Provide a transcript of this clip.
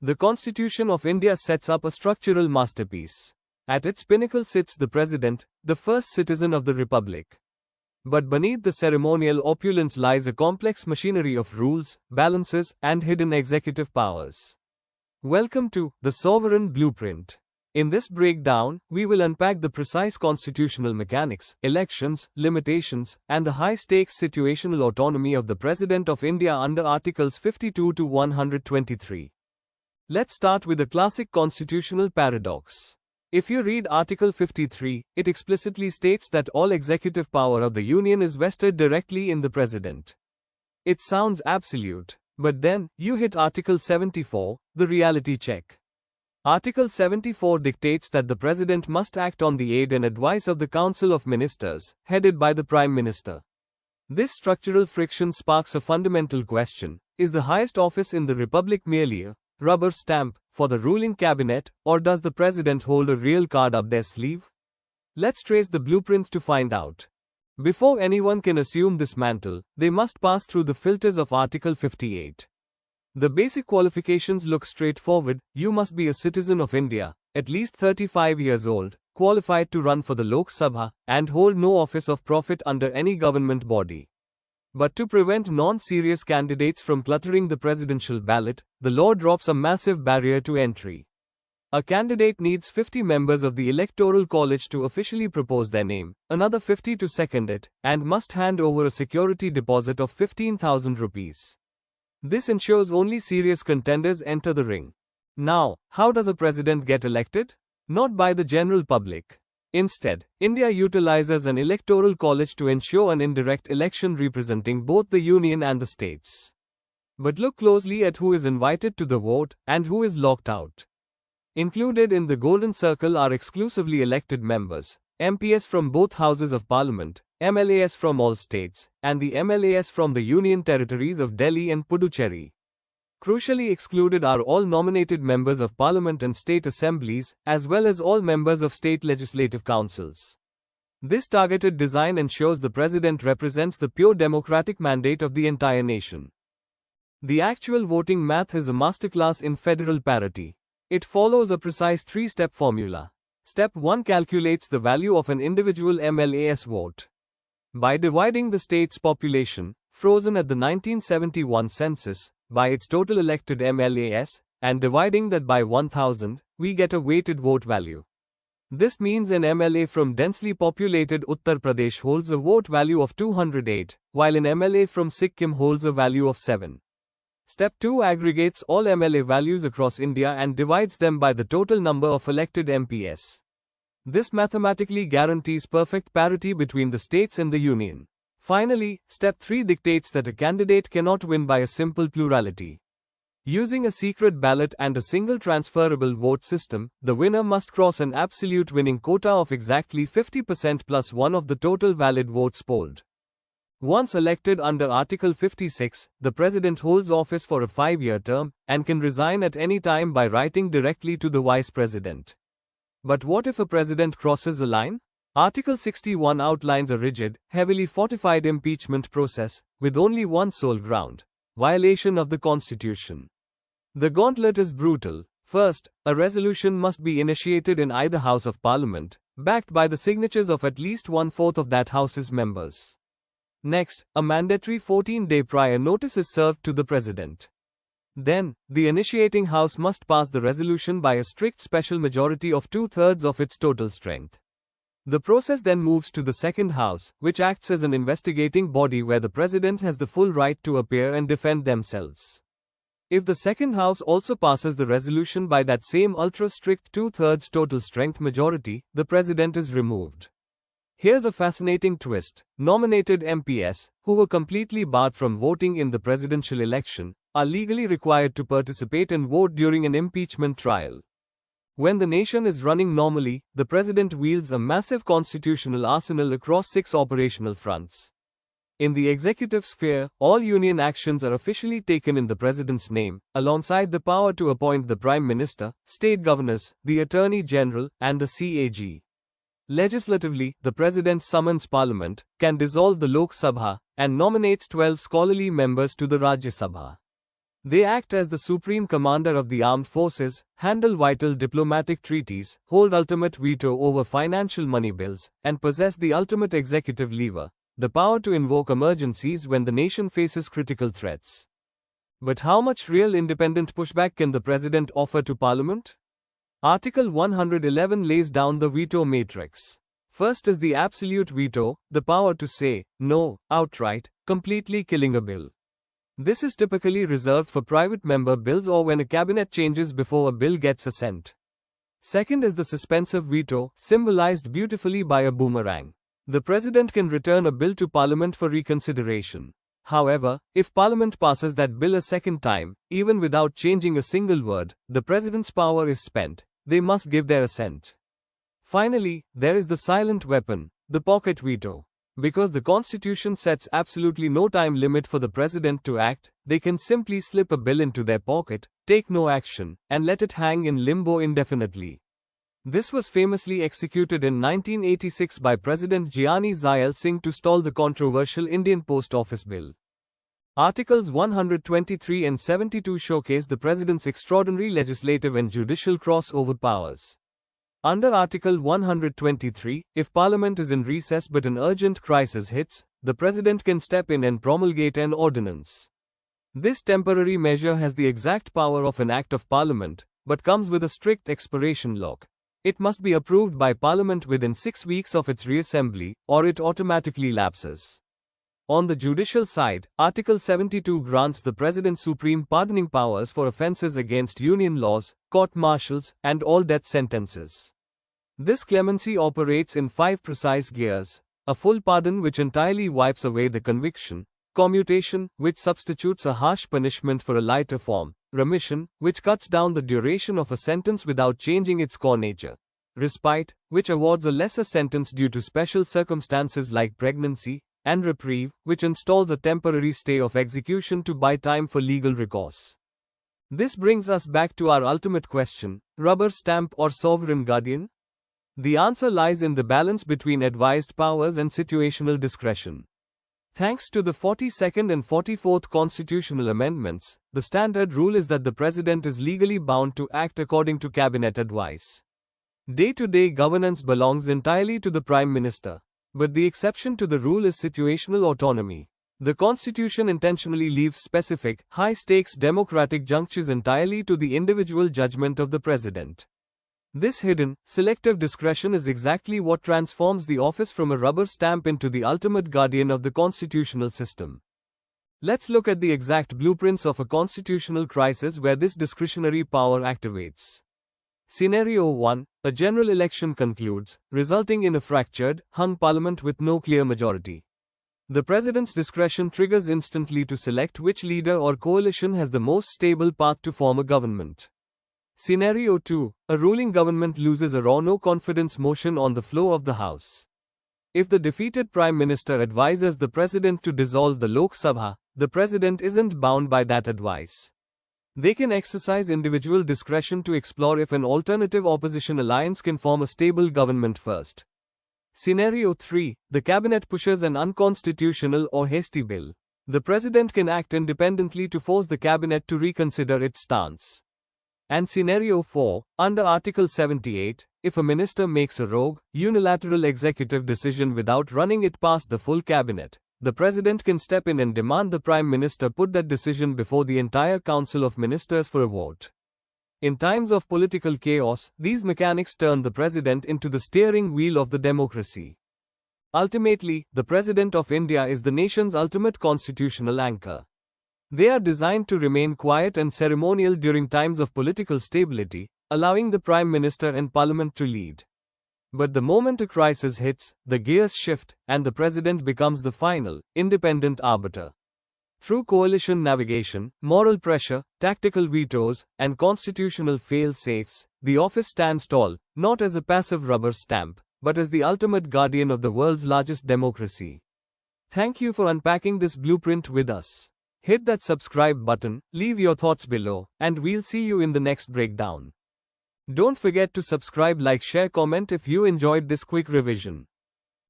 The Constitution of India sets up a structural masterpiece. At its pinnacle sits the President, the first citizen of the Republic. But beneath the ceremonial opulence lies a complex machinery of rules, balances, and hidden executive powers. Welcome to the Sovereign Blueprint. In this breakdown, we will unpack the precise constitutional mechanics, elections, limitations, and the high-stakes situational autonomy of the President of India under Articles 52 to 123. Let's start with a classic constitutional paradox. If you read Article 53, it explicitly states that all executive power of the Union is vested directly in the President. It sounds absolute, but then, you hit Article 74, the reality check. Article 74 dictates that the President must act on the aid and advice of the Council of Ministers, headed by the Prime Minister. This structural friction sparks a fundamental question: is the highest office in the Republic merely a rubber stamp for the ruling cabinet, or does the President hold a real card up their sleeve? Let's trace the blueprint to find out. Before anyone can assume this mantle, they must pass through the filters of Article 58. The basic qualifications look straightforward: you must be a citizen of India, at least 35 years old, qualified to run for the Lok Sabha, and hold no office of profit under any government body. But to prevent non-serious candidates from cluttering the presidential ballot, the law drops a massive barrier to entry. A candidate needs 50 members of the Electoral College to officially propose their name, another 50 to second it, and must hand over a security deposit of 15,000 rupees. This ensures only serious contenders enter the ring. Now, how does a president get elected? Not by the general public. Instead, India utilizes an electoral college to ensure an indirect election representing both the union and the states. But look closely at who is invited to the vote and who is locked out. Included in the golden circle are exclusively elected members, MPs from both houses of parliament, MLAs from all states, and the MLAs from the union territories of Delhi and Puducherry. Crucially excluded are all nominated members of parliament and state assemblies, as well as all members of state legislative councils. This targeted design ensures the president represents the pure democratic mandate of the entire nation. The actual voting math is a masterclass in federal parity. It follows a precise three-step formula. Step 1 calculates the value of an individual MLA's vote. By dividing the state's population, frozen at the 1971 census, by its total elected MLAs, and dividing that by 1000, we get a weighted vote value. This means an MLA from densely populated Uttar Pradesh holds a vote value of 208, while an MLA from Sikkim holds a value of 7. Step 2 aggregates all MLA values across India and divides them by the total number of elected MPs. This mathematically guarantees perfect parity between the states and the union. Finally, Step 3 dictates that a candidate cannot win by a simple plurality. Using a secret ballot and a single transferable vote system, the winner must cross an absolute winning quota of exactly 50% plus one of the total valid votes polled. Once elected under Article 56, the President holds office for a 5-year term, and can resign at any time by writing directly to the Vice President. But what if a President crosses a line? Article 61 outlines a rigid, heavily fortified impeachment process, with only one sole ground: violation of the Constitution. The gauntlet is brutal. First, a resolution must be initiated in either House of Parliament, backed by the signatures of at least 1/4 of that House's members. Next, a mandatory 14-day prior notice is served to the President. Then, the initiating House must pass the resolution by a strict special majority of 2/3 of its total strength. The process then moves to the second House, which acts as an investigating body where the President has the full right to appear and defend themselves. If the second House also passes the resolution by that same ultra-strict 2/3 total strength majority, the President is removed. Here's a fascinating twist: nominated MPs, who were completely barred from voting in the presidential election, are legally required to participate and vote during an impeachment trial. When the nation is running normally, the President wields a massive constitutional arsenal across 6 operational fronts. In the executive sphere, all union actions are officially taken in the President's name, alongside the power to appoint the Prime Minister, state governors, the Attorney General, and the CAG. Legislatively, the President summons Parliament, can dissolve the Lok Sabha, and nominates 12 scholarly members to the Rajya Sabha. They act as the supreme commander of the armed forces, handle vital diplomatic treaties, hold ultimate veto over financial money bills, and possess the ultimate executive lever, the power to invoke emergencies when the nation faces critical threats. But how much real independent pushback can the president offer to Parliament? Article 111 lays down the veto matrix. First is the absolute veto, the power to say no outright, completely killing a bill. This is typically reserved for private member bills or when a cabinet changes before a bill gets assent. Second is the suspensive veto, symbolized beautifully by a boomerang. The president can return a bill to Parliament for reconsideration. However, if Parliament passes that bill a second time, even without changing a single word, the president's power is spent. They must give their assent. Finally, there is the silent weapon, the pocket veto. Because the Constitution sets absolutely no time limit for the president to act, they can simply slip a bill into their pocket, take no action, and let it hang in limbo indefinitely. This was famously executed in 1986 by President Gianni Zayal Singh to stall the controversial Indian Post Office Bill. Articles 123 and 72 showcase the president's extraordinary legislative and judicial crossover powers. Under Article 123, if Parliament is in recess but an urgent crisis hits, the President can step in and promulgate an ordinance. This temporary measure has the exact power of an Act of Parliament, but comes with a strict expiration lock. It must be approved by Parliament within 6 weeks of its reassembly, or it automatically lapses. On the judicial side, Article 72 grants the President supreme pardoning powers for offences against union laws, court-martials, and all death sentences. This clemency operates in 5 precise gears: a full pardon which entirely wipes away the conviction, commutation, which substitutes a harsh punishment for a lighter form, remission, which cuts down the duration of a sentence without changing its core nature, respite, which awards a lesser sentence due to special circumstances like pregnancy, and reprieve, which installs a temporary stay of execution to buy time for legal recourse. This brings us back to our ultimate question: rubber stamp or sovereign guardian? The answer lies in the balance between advised powers and situational discretion. Thanks to the 42nd and 44th constitutional amendments, the standard rule is that the president is legally bound to act according to cabinet advice. Day-to-day governance belongs entirely to the prime minister. But the exception to the rule is situational autonomy. The Constitution intentionally leaves specific, high-stakes democratic junctures entirely to the individual judgment of the president. This hidden, selective discretion is exactly what transforms the office from a rubber stamp into the ultimate guardian of the constitutional system. Let's look at the exact blueprints of a constitutional crisis where this discretionary power activates. Scenario 1. A general election concludes, resulting in a fractured, hung parliament with no clear majority. The president's discretion triggers instantly to select which leader or coalition has the most stable path to form a government. Scenario 2. A ruling government loses a raw no-confidence motion on the floor of the House. If the defeated Prime Minister advises the President to dissolve the Lok Sabha, the President isn't bound by that advice. They can exercise individual discretion to explore if an alternative opposition alliance can form a stable government first. Scenario 3. The Cabinet pushes an unconstitutional or hasty bill. The President can act independently to force the Cabinet to reconsider its stance. And Scenario 4, under Article 78, if a minister makes a rogue, unilateral executive decision without running it past the full cabinet, the president can step in and demand the prime minister put that decision before the entire council of ministers for a vote. In times of political chaos, these mechanics turn the president into the steering wheel of the democracy. Ultimately, the President of India is the nation's ultimate constitutional anchor. They are designed to remain quiet and ceremonial during times of political stability, allowing the Prime Minister and Parliament to lead. But the moment a crisis hits, the gears shift, and the President becomes the final, independent arbiter. Through coalition navigation, moral pressure, tactical vetoes, and constitutional fail-safes, the office stands tall, not as a passive rubber stamp, but as the ultimate guardian of the world's largest democracy. Thank you for unpacking this blueprint with us. Hit that subscribe button, leave your thoughts below, and we'll see you in the next breakdown. Don't forget to subscribe, like, share, comment if you enjoyed this quick revision.